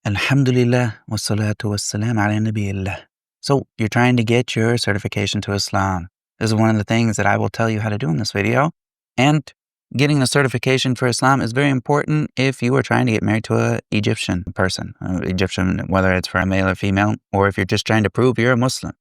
Alhamdulillah wassalatu wassalam ala nabiyillah. So you're trying to get your certification to Islam. This is one of the things that I will tell you how to do in this video. And getting the certification for Islam is very important if you are trying to get married to an Egyptian person, Egyptian, whether it's for a male or female, or if you're just trying to prove you're a Muslim.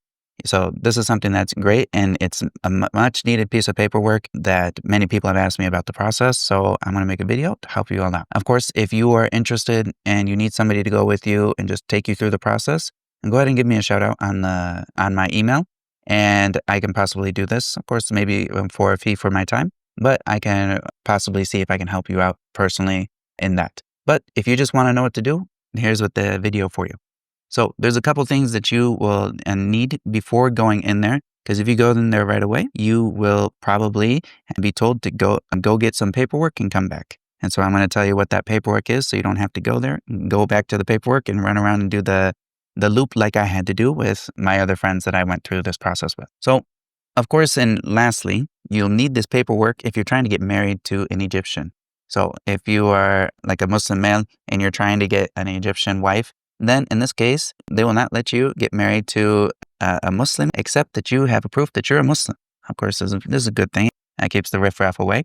So this is something that's great, and it's a much needed piece of paperwork that many people have asked me about the process. So I'm going to make a video to help you all out. Of course, if you are interested and you need somebody to go with you and just take you through the process, then go ahead and give me a shout out on my email, and I can possibly do this. Of course, maybe for a fee for my time, but I can possibly see if I can help you out personally in that. But if you just want to know what to do, here's what the video for you. So there's a couple things that you will need before going in there, because if you go in there right away, you will probably be told to go get some paperwork and come back. And so I'm going to tell you what that paperwork is, so you don't have to go there, go back to the paperwork and run around and do the loop like I had to do with my other friends that I went through this process with. So of course, and lastly, you'll need this paperwork if you're trying to get married to an Egyptian. So if you are like a Muslim male and you're trying to get an Egyptian wife, then in this case, they will not let you get married to a Muslim except that you have a proof that you're a Muslim. Of course, this is a good thing. That keeps the riffraff away.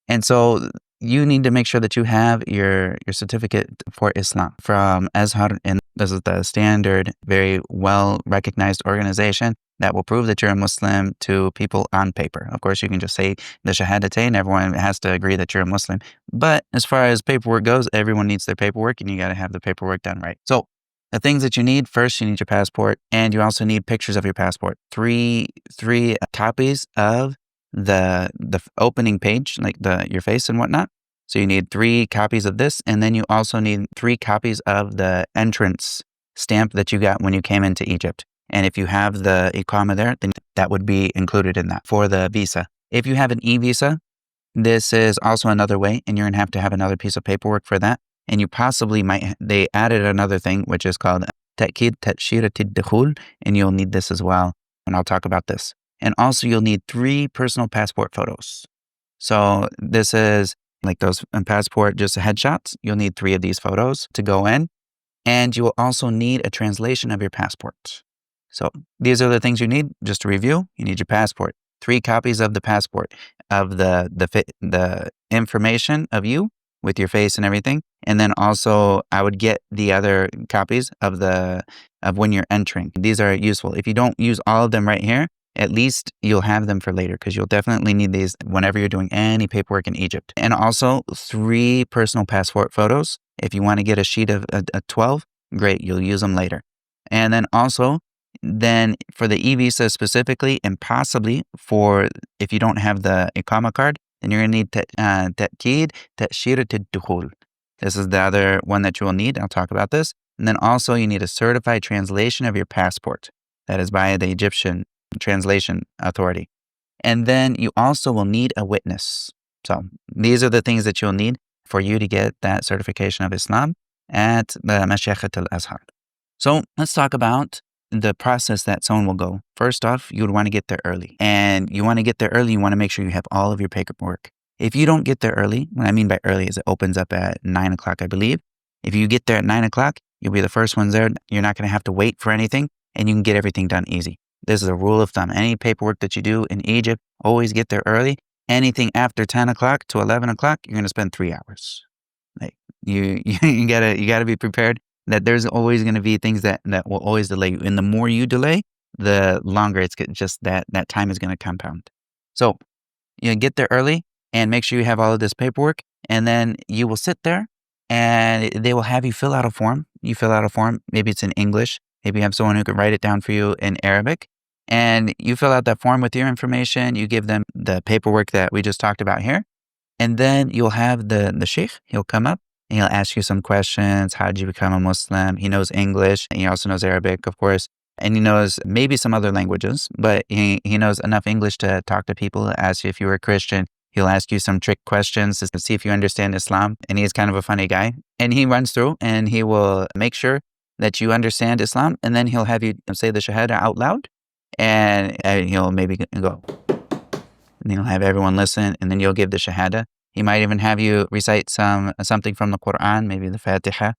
And so you need to make sure that you have your certificate for Islam from Azhar. And this is the standard, very well recognized organization that will prove that you're a Muslim to people on paper. Of course, you can just say the Shahāda, and everyone has to agree that you're a Muslim. But as far as paperwork goes, everyone needs their paperwork, and you got to have the paperwork done right. So the things that you need, first, you need your passport, and you also need pictures of your passport. Three copies of the opening page, like your face and whatnot. So you need 3 copies of this, and then you also need 3 copies of the entrance stamp that you got when you came into Egypt. And if you have the iqama there, then that would be included in that for the visa. If you have an e-visa, this is also another way, and you're going to have another piece of paperwork for that. And you possibly they added another thing, which is called ta'kid ta'shirat ad-dukhul, and you'll need this as well. And I'll talk about this. And also you'll need 3 personal passport photos. So this is like those passport, just headshots. You'll need 3 of these photos to go in. And you will also need a translation of your passport. So these are the things you need. Just to review, you need your passport, 3 copies of the passport, of the information of you with your face and everything. And then also I would get the other copies of when you're entering. These are useful. If you don't use all of them right here, at least you'll have them for later, because you'll definitely need these whenever you're doing any paperwork in Egypt. And also 3 personal passport photos. If you want to get a sheet of 12, great, you'll use them later. And then also, for the e-visa specifically, and possibly for if you don't have the iqama card, then you're going to need ta'kid ta'shirat ad-dukhul. This is the other one that you will need. I'll talk about this. And then also you need a certified translation of your passport. That is by the Egyptian Translation Authority. And then you also will need a witness. So these are the things that you'll need for you to get that certification of Islam at the Mashaykh al-Azhar. So let's talk about the process that someone will go. First off, you would want to get there early. And you want to get there early, you want to make sure you have all of your paperwork. If you don't get there early, what I mean by early is it opens up at 9 o'clock, I believe. If you get there at 9 o'clock, you'll be the first ones there. You're not going to have to wait for anything, and you can get everything done easy. This is a rule of thumb. Any paperwork that you do in Egypt, always get there early. Anything after 10 o'clock to 11 o'clock, you're going to spend 3 hours. Like you gotta be prepared that there's always going to be things that will always delay you. And the more you delay, the longer it's just that time is going to compound. So you get there early and make sure you have all of this paperwork. And then you will sit there and they will have you fill out a form. You fill out a form. Maybe it's in English. Maybe you have someone who can write it down for you in Arabic. And you fill out that form with your information. You give them the paperwork that we just talked about here. And then you'll have the Shaykh. He'll come up and he'll ask you some questions. How did you become a Muslim? He knows English, and he also knows Arabic, of course. And he knows maybe some other languages, but he knows enough English to talk to people, ask you if you were a Christian. He'll ask you some trick questions to see if you understand Islam. And he's kind of a funny guy. And he runs through and he will make sure that you understand Islam. And then he'll have you say the Shahada out loud. And he'll maybe go, and he'll have everyone listen, and then you'll give the Shahada. He might even have you recite something from the Quran, maybe the Fatiha.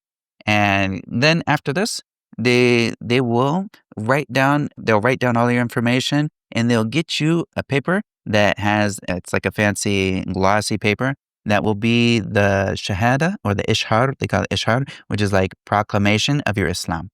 And then after this, they'll write down all your information, and they'll get you a paper that it's like a fancy glossy paper that will be the Shahada or the Ishhar, they call it Ishhar, which is like proclamation of your Islam.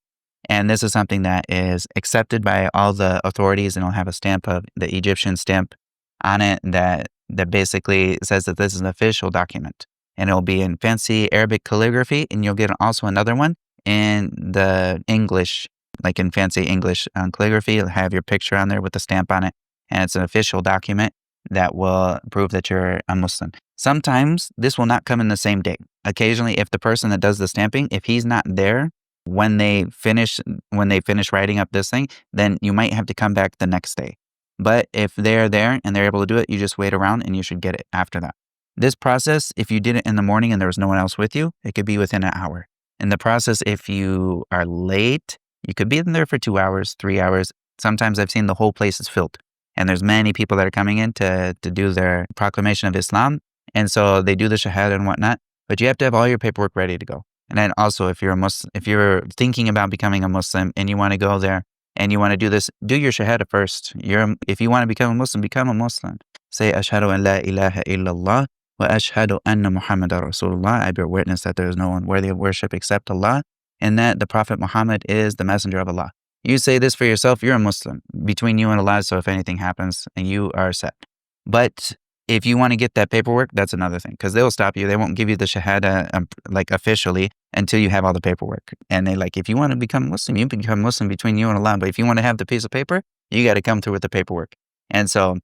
And this is something that is accepted by all the authorities, and it'll have a stamp of the Egyptian stamp on it that basically says that this is an official document. And it'll be in fancy Arabic calligraphy, and you'll get also another one in the English, like in fancy English calligraphy. It'll have your picture on there with the stamp on it, and it's an official document that will prove that you're a Muslim. Sometimes this will not come in the same day. Occasionally, if the person that does the stamping, if he's not there when they finish writing up this thing, then you might have to come back the next day. But if they're there and they're able to do it, you just wait around and you should get it after that. This process, if you did it in the morning and there was no one else with you, it could be within an hour. In the process, if you are late, you could be in there for 2 hours, 3 hours. Sometimes I've seen the whole place is filled, and there's many people that are coming in to do their proclamation of Islam. And so they do the Shahada and whatnot, but you have to have all your paperwork ready to go. And then also, if you're a Muslim, if you're thinking about becoming a Muslim and you want to go there and you want to do this, do your Shahada first. If you want to become a Muslim. Say, Ashhadu an la ilaha illallah wa ashhadu anna Muhammadan Rasulullah. I bear witness that there is no one worthy of worship except Allah, and that the Prophet Muhammad is the messenger of Allah. You say this for yourself, you're a Muslim. Between you and Allah, so if anything happens, you are set. But if you want to get that paperwork, that's another thing, because they'll stop you. They won't give you the Shahada like officially until you have all the paperwork. And they if you want to become Muslim, you become Muslim between you and Allah. But if you want to have the piece of paper, you got to come through with the paperwork. And so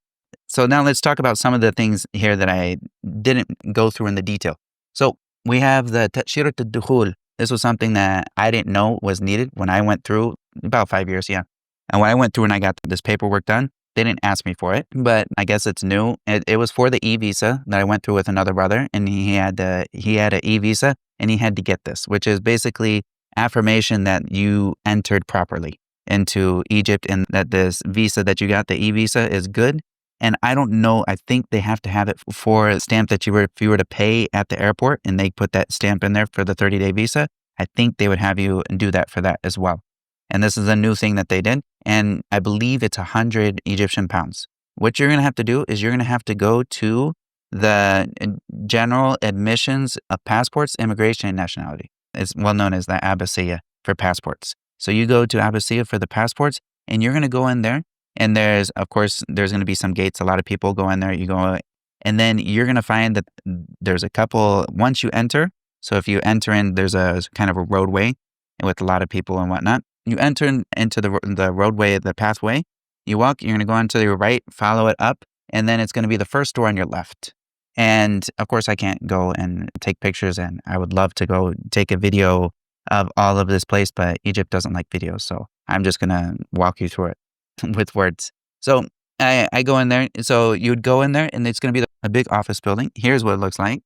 now let's talk about some of the things here that I didn't go through in the detail. So we have the Ta'shirat al-Dukhul. This was something that I didn't know was needed when I went through about 5 years, yeah. And when I went through and I got this paperwork done, they didn't ask me for it, but I guess it's new. It was for the e-visa that I went through with another brother, and he had an e-visa, and he had to get this, which is basically affirmation that you entered properly into Egypt and that this visa that you got, the e-visa, is good. And I don't know, I think they have to have it for a stamp that if you were to pay at the airport and they put that stamp in there for the 30-day visa, I think they would have you do that for that as well. And this is a new thing that they did. And I believe it's 100 Egyptian pounds. What you're going to have to do is you're going to have to go to the General Admissions of Passports, Immigration, and Nationality. It's well known as the Abbasiyya for passports. So you go to Abbasiyya for the passports, and you're going to go in there. And there's going to be some gates. A lot of people go in there. You go, and then you're going to find that there's a couple, once you enter. So if you enter in, there's a kind of a roadway with a lot of people and whatnot. You enter into the roadway, the pathway. You walk, you're going to go onto your right, follow it up, and then it's going to be the first door on your left. And of course, I can't go and take pictures, and I would love to go take a video of all of this place, but Egypt doesn't like videos, so I'm just going to walk you through it with words. So I go in there. So you'd go in there, and it's going to be a big office building. Here's what it looks like.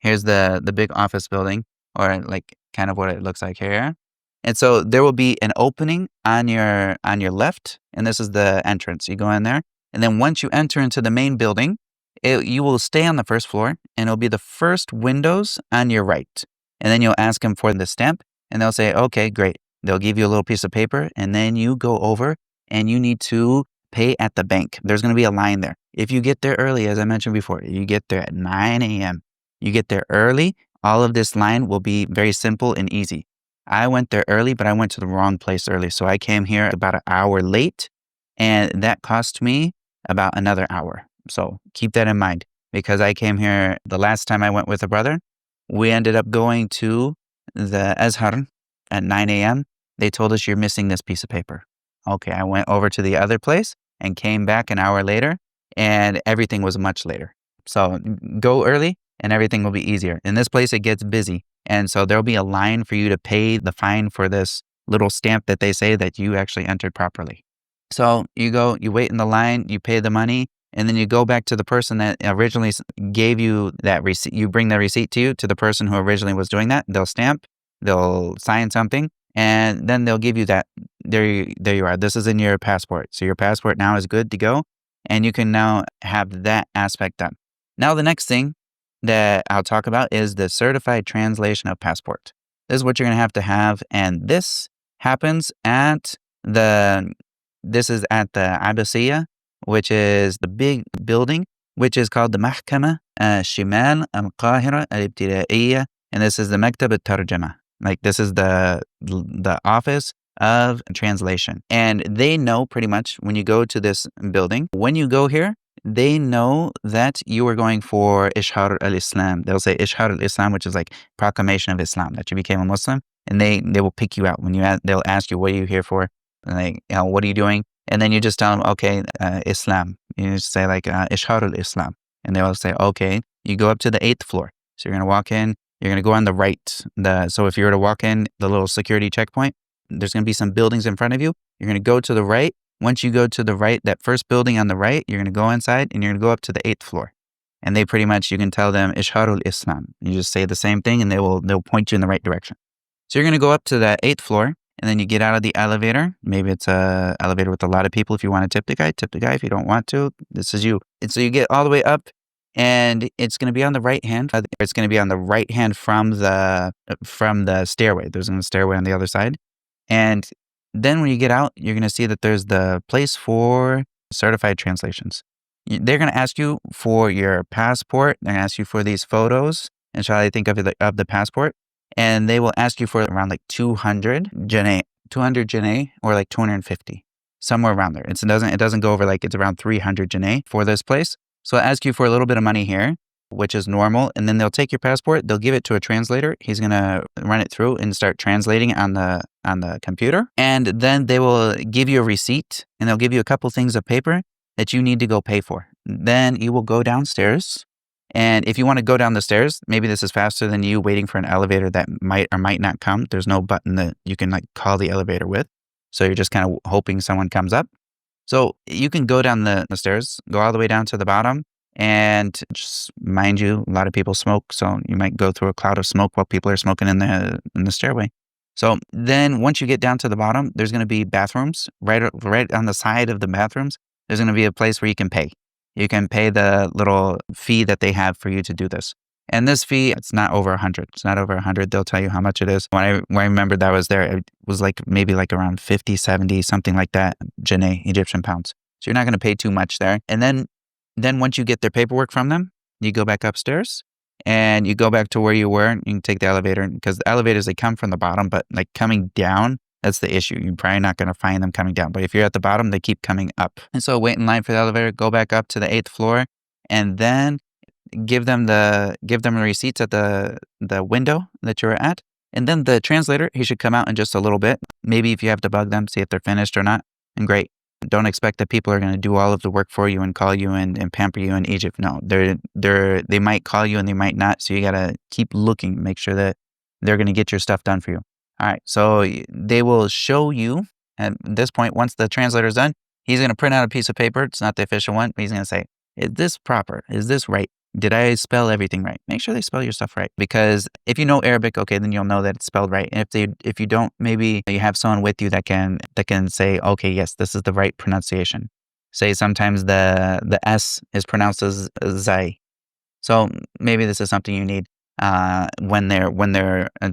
Here's the big office building, or like kind of what it looks like here. And so there will be an opening on your left, and this is the entrance. You go in there, and then once you enter into the main building, you will stay on the first floor, and it'll be the first windows on your right. And then you'll ask them for the stamp, and they'll say, okay, great. They'll give you a little piece of paper, and then you go over, and you need to pay at the bank. There's going to be a line there. If you get there early, as I mentioned before, you get there at 9 a.m. You get there early, all of this line will be very simple and easy. I went there early, but I went to the wrong place early. So I came here about an hour late, and that cost me about another hour. So keep that in mind, because I came here the last time I went with a brother. We ended up going to the Azhar at 9 a.m. They told us, you're missing this piece of paper. Okay, I went over to the other place and came back an hour later, and everything was much later. So go early and everything will be easier. In this place, it gets busy. And so there'll be a line for you to pay the fine for this little stamp that they say that you actually entered properly. So you go, you wait in the line, you pay the money, and then you go back to the person that originally gave you that receipt. You bring the receipt to the person who originally was doing that. They'll stamp, they'll sign something, and then they'll give you that. There you are. This is in your passport. So your passport now is good to go, and you can now have that aspect done. Now the next thing that I'll talk about is the certified translation of passport. This is what you're going to have. And this happens at the Abbasiyya, which is the big building, which is called the Mahkama Shimal al-Qahira al-Ibtidaiya. And this is the Maktab al-Tarjama. Like, this is the office of translation. And they know pretty much when you go to this building, when you go here, they know that you are going for Ishhar al-Islam. They'll say Ishhar al-Islam, which is like proclamation of Islam, that you became a Muslim. And they will pick you out. They'll ask you, what are you here for? Like, what are you doing? And then you just tell them, okay, Islam. You just say like Ishhar al-Islam. And they will say, okay, you go up to the 8th floor. So you're going to walk in. You're going to go on the right. So if you were to walk in the little security checkpoint, there's going to be some buildings in front of you. You're going to go to the right. Once you go to the right, that first building on the right, you're going to go inside and you're going to go up to the 8th floor. And they pretty much, you can tell them Ishhar al-Islam. You just say the same thing and they'll point you in the right direction. So you're going to go up to the 8th floor and then you get out of the elevator. Maybe it's an elevator with a lot of people. If you want to tip the guy, tip the guy. If you don't want to, this is you. And so you get all the way up. And it's going to be on the right hand. It's going to be on the right hand from the stairway. There's a stairway on the other side. And then when you get out, you're going to see that there's the place for certified translations. They're going to ask you for your passport. They're going to ask you for these photos. And shall I think of the passport? And they will ask you for around like 200 janae, or like 250, somewhere around there. It doesn't go over, like, it's around 300 janae for this place. So I'll ask you for a little bit of money here, which is normal. And then they'll take your passport. They'll give it to a translator. He's going to run it through and start translating on the computer. And then they will give you a receipt and they'll give you a couple things of paper that you need to go pay for. Then you will go downstairs. And if you want to go down the stairs, maybe this is faster than you waiting for an elevator that might or might not come. There's no button that you can like call the elevator with. So you're just kind of hoping someone comes up. So you can go down the stairs, go all the way down to the bottom, and just mind you, a lot of people smoke. So you might go through a cloud of smoke while people are smoking in the stairway. So then once you get down to the bottom, there's going to be bathrooms right on the side of the bathrooms. There's going to be a place where you can pay. You can pay the little fee that they have for you to do this. And this fee, it's not over 100. It's not over 100. They'll tell you how much it is. When I remember that I was there, it was like maybe like around 50, 70, something like that, janae, Egyptian pounds. So you're not going to pay too much there. And then once you get their paperwork from them, you go back upstairs and you go back to where you were. You can take the elevator, because the elevators, they come from the bottom, but like coming down, that's the issue. You're probably not going to find them coming down. But if you're at the bottom, they keep coming up. And so wait in line for the elevator, go back up to the 8th floor, and then give them the receipts at the window that you're at. And then the translator, he should come out in just a little bit. Maybe if you have to bug them, see if they're finished or not. And great. Don't expect that people are going to do all of the work for you and call you and pamper you in Egypt. No, they might call you and they might not. So you got to keep looking, make sure that they're going to get your stuff done for you. All right. So they will show you at this point, once the translator's done, he's going to print out a piece of paper. It's not the official one, but he's going to say, is this proper? Is this right? Did I spell everything right? Make sure they spell your stuff right. Because if you know Arabic, okay, then you'll know that it's spelled right. And if you don't, maybe you have someone with you that can say, okay, yes, this is the right pronunciation. Say sometimes the S is pronounced as Zai. So maybe this is something you need when they're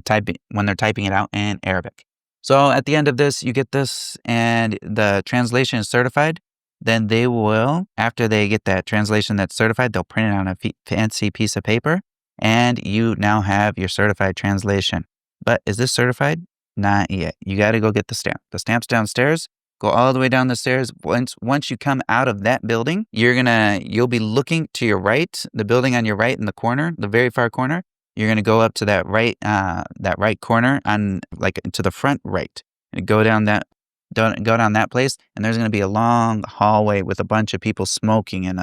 typing it out in Arabic. So at the end of this, you get this, and the translation is certified. Then they will, after they get that translation that's certified, they'll print it on a fancy piece of paper, and you now have your certified translation. But is this certified? Not yet. You got to go get the stamp. The stamp's downstairs. Go all the way down the stairs. Once you come out of that building, you'll be looking to your right, the building on your right in the corner, the very far corner. You're gonna go up to that right corner on, like, to the front right, and go down that place, and there's going to be a long hallway with a bunch of people smoking in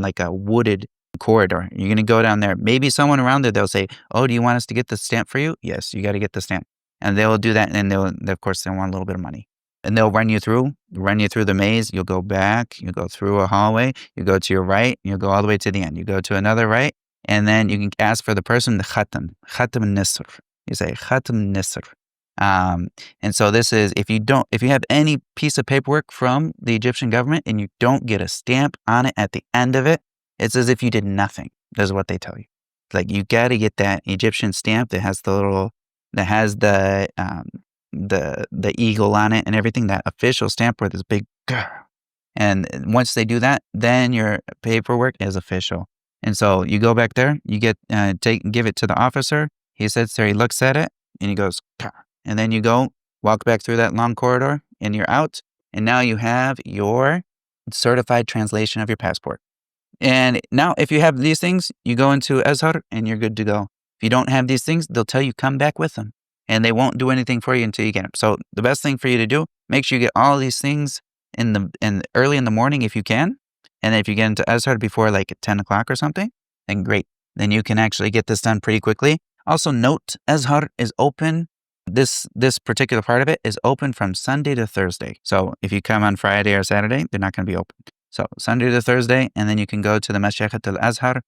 like a wooded corridor. You're going to go down there. Maybe someone around there, they'll say, oh, do you want us to get the stamp for you? Yes, you got to get the stamp. And they'll do that, and of course, they'll want a little bit of money. And they'll run you through the maze. You'll go back, you go through a hallway, you go to your right, you'll go all the way to the end. You go to another right, and then you can ask for the person, the khatam al-nisr. You say, khatam al-nisr. And so this is, if you have any piece of paperwork from the Egyptian government and you don't get a stamp on it at the end of it, it's as if you did nothing. That's what they tell you. Like, you got to get that Egyptian stamp that has the that has the eagle on it and everything, that official stamp with this big grr. And once they do that, then your paperwork is official. And so you go back there, you give it to the officer. He sits there, he looks at it, and he goes, grr. And then you go walk back through that long corridor, and you're out. And now you have your certified translation of your passport. And now, if you have these things, you go into Azhar and you're good to go. If you don't have these things, they'll tell you come back with them, and they won't do anything for you until you get them. So the best thing for you to do, make sure you get all these things early in the morning if you can. And then if you get into Azhar before like 10 o'clock or something, then great. Then you can actually get this done pretty quickly. Also note, Azhar is open. This particular part of it is open from Sunday to Thursday. So if you come on Friday or Saturday, they're not going to be open. So Sunday to Thursday, and then you can go to the Shaykh al-Azhar.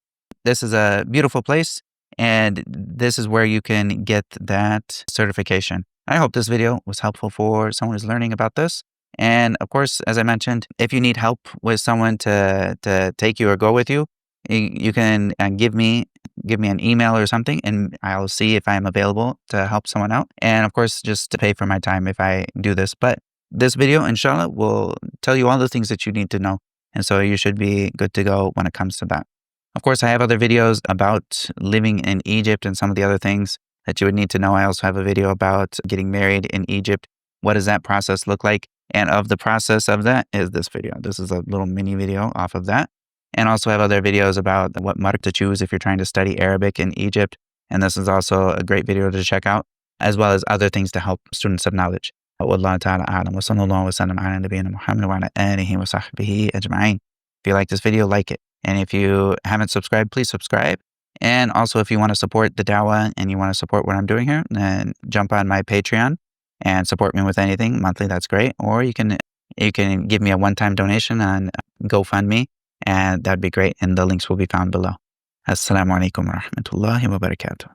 This is a beautiful place, and this is where you can get that certification. I hope this video was helpful for someone who's learning about this. And of course, as I mentioned, if you need help with someone to take you or go with you, you can give me an email or something, and I'll see if I'm available to help someone out. And of course, just to pay for my time if I do this. But this video, inshallah, will tell you all the things that you need to know. And so you should be good to go when it comes to that. Of course, I have other videos about living in Egypt and some of the other things that you would need to know. I also have a video about getting married in Egypt. What does that process look like? And of the process of that is this video. This is a little mini video off of that. And also have other videos about what mark to choose if you're trying to study Arabic in Egypt. And this is also a great video to check out, as well as other things to help students of knowledge. والله تعالى أعلم وصلى الله وسلم على نبينا محمد وعلى آله وصحبه أجمعين. If you like this video, like it. And if you haven't subscribed, please subscribe. And also, if you want to support the dawah and you want to support what I'm doing here, then jump on my Patreon and support me with anything monthly. That's great. Or you can give me a one-time donation on GoFundMe, and that'd be great. And the links will be found below. Assalamu alaikum wa rahmatullahi wa barakatuh.